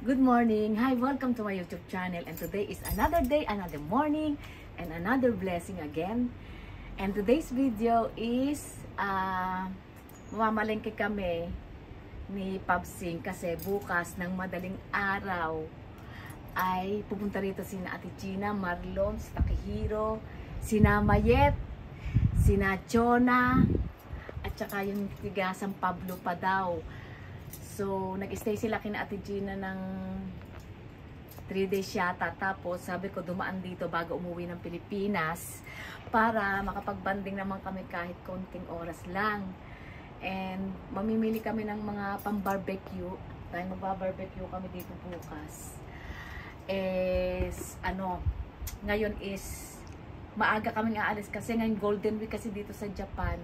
Good morning! Hi! Welcome to my YouTube channel, and today is another day, another morning, and another blessing again. And today's video is mamamalengke kami ni Pabsing kasi bukas ng madaling araw ay pupunta rito sina Ate Gina, Marlon, si Takehiro, sina Mayet, sina Chona, at saka yung tiga San Pablo pa daw. So, nag-stay sila kina Ate Gina ng 3 days yata. Tapos, sabi ko dumaan dito bago umuwi ng Pilipinas para makapagbanding naman kami kahit konting oras lang. And, mamimili kami ng mga pang-barbecue. Dahil magba-barbecue kami dito bukas. Ngayon is maaga kaming aalis kasi ngayon Golden Week kasi dito sa Japan.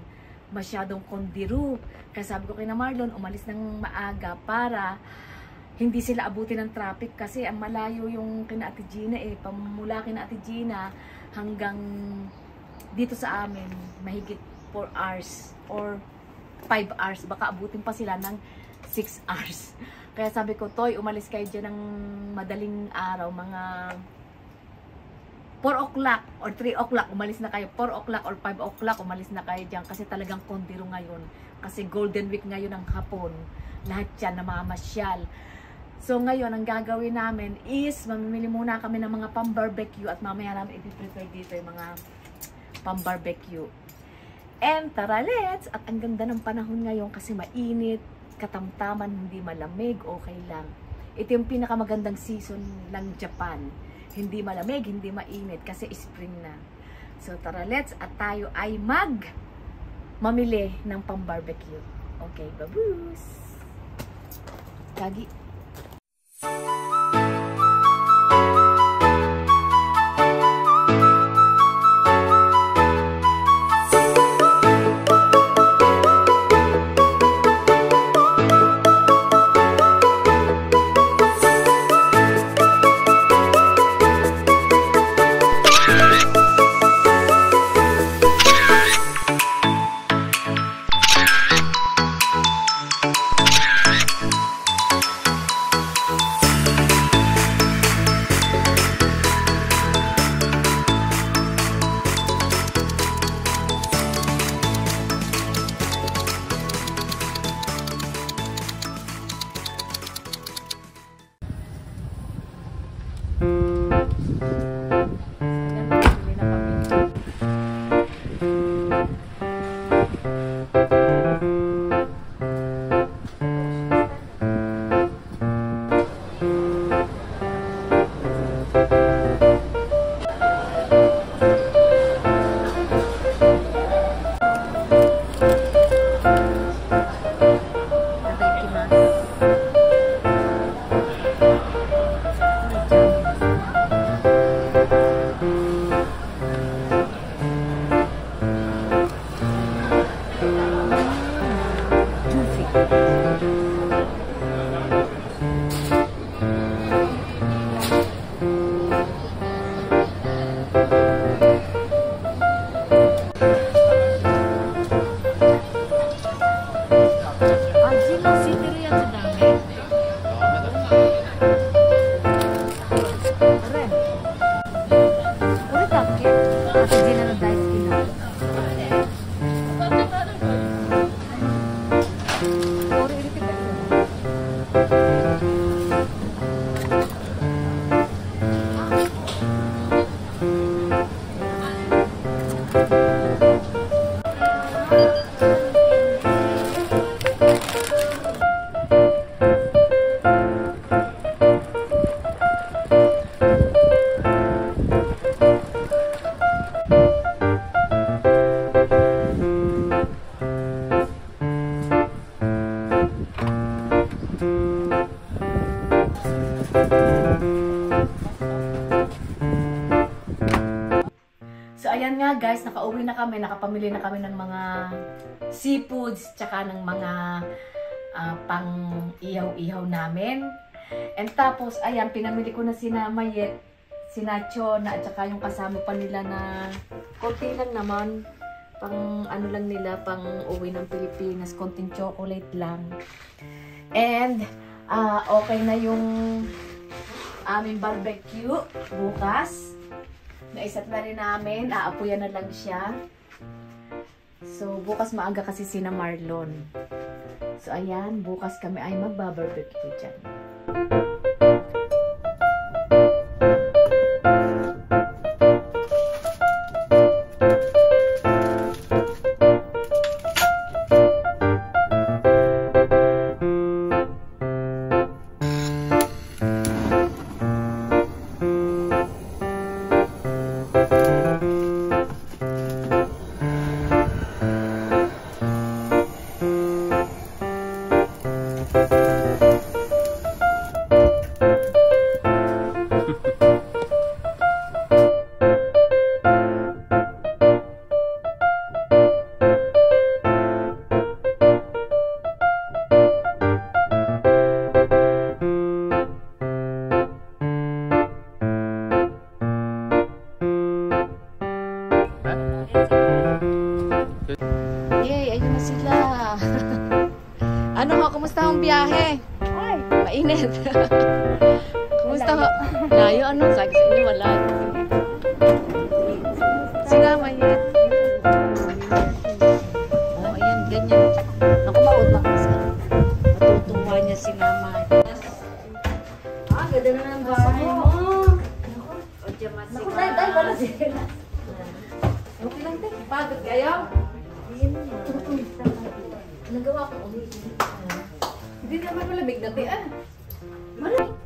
Masyadong kondiru. Kaya sabi ko kay na Marlon, umalis ng maaga para hindi sila abutin ng traffic kasi ang malayo yung kina Ate Gina pamula kina Ate Gina hanggang dito sa amin mahigit 4 hours or 5 hours. Baka abutin pa sila ng 6 hours. Kaya sabi ko, Toy, umalis kayo dyan ng madaling araw, mga 4 o'clock or 3 o'clock, umalis na kayo. 4 o'clock or 5 o'clock, umalis na kayo dyan. Kasi talagang kondiro ngayon. Kasi Golden Week ngayon ng hapon. Lahat yan namamasyal. So ngayon, ang gagawin namin is, mamimili muna kami ng mga pang-barbecue at mamaya namin i-prepare dito yung mga pang-barbecue. And tara, let's! At ang ganda ng panahon ngayon kasi mainit, katamtaman, hindi malamig, okay lang. Ito yung pinakamagandang season ng Japan. Hindi malamig, hindi mainit kasi spring na. So tara, let's at tayo ay mamili ng pang-barbecue. Okay, babus! Lagi. Ayan nga guys, nakauwi na kami, nakapamili na kami ng mga seafoods, tsaka ng mga pang ihaw-ihaw namin. And tapos, ayan, pinamili ko na sina Mayet, sina Chona, at tsaka yung kasama pa nila na konti lang naman, pang ano lang nila, pang uwi ng Pilipinas, konting chocolate lang. And Okay na yung aming barbecue bukas. Naisat na rin namin. Aapuyan na lang siya. So, bukas maaga kasi sina Marlon. So, ayan. Bukas kami ay magbabarbecue dyan. Kumusta ang biyahe? Ay, mainit. Kumusta ka? Layo ano? Sabi sa inyo wala. Sinama yan. Oh, ayan, ganyan. Naku, maot na kasi. Matutuwa niya sinama. Ganda na ng bahay mo. O, dyan masika. Naku, dahil wala sila. Okay lang, tayo. Pagod kayo? Nagawa ko. Hindi naman malamig na tiyan. Malamig.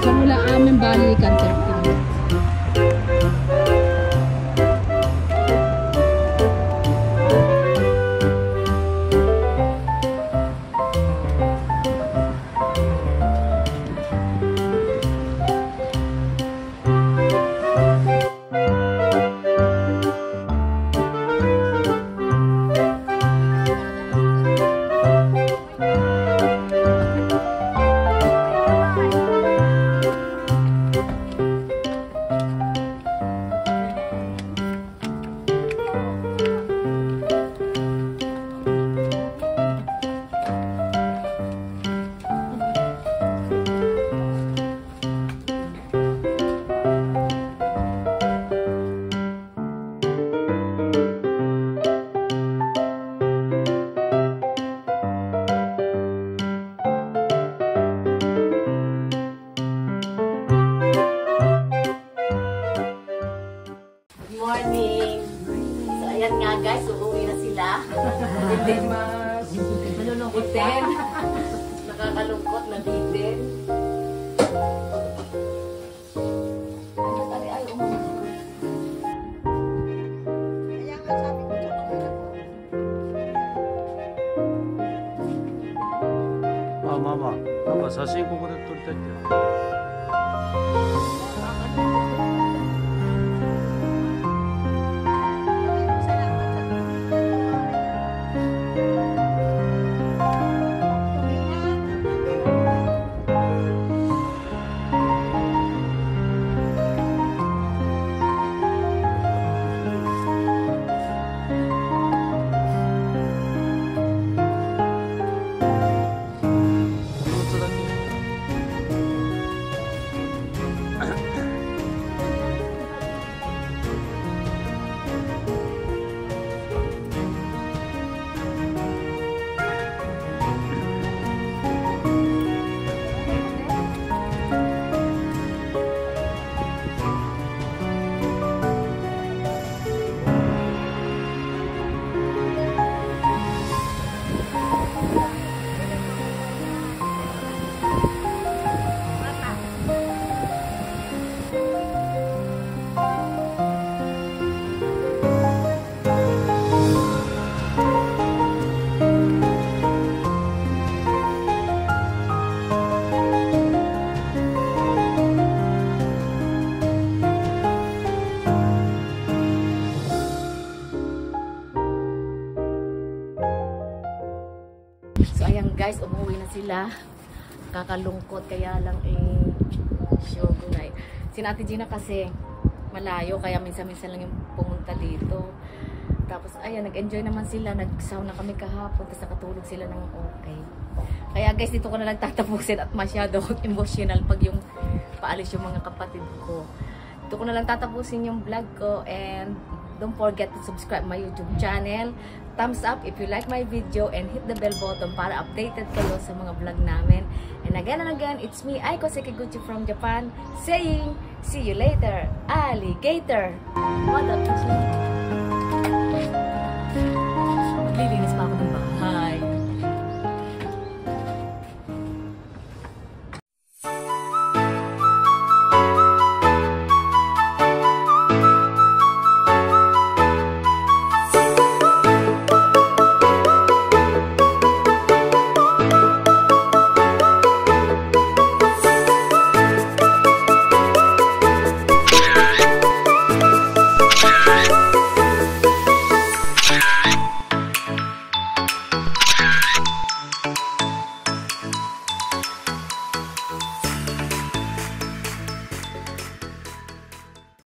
sa mula amin balikan terpin. Morning! So, ayan nga guys, uuwi na sila. Malulungkot din. Nakakalungkot na bitin. Ay,あ、ママ、なんか写真ここで撮りたいってよ。 So ayan guys, umuwi na sila. Kakalungkot kaya lang sure na eh. Si Ate Gina kasi malayo kaya minsan-minsan lang yung pumunta dito. Tapos ayan, nag-enjoy naman sila. Nag-sauna kami kahapon, tapos nakatulog sila ng okay. Kaya guys, dito ko na lang tatapusin at masyado emotional pag yung paalis yung mga kapatid ko. Dito ko na lang tatapusin yung vlog ko, and don't forget to subscribe my YouTube channel. Thumbs up if you like my video and hit the bell button para updated kayo sa mga vlog namin. And again, it's me, Aiko Sekiguchi from Japan, saying, see you later, alligator! What up,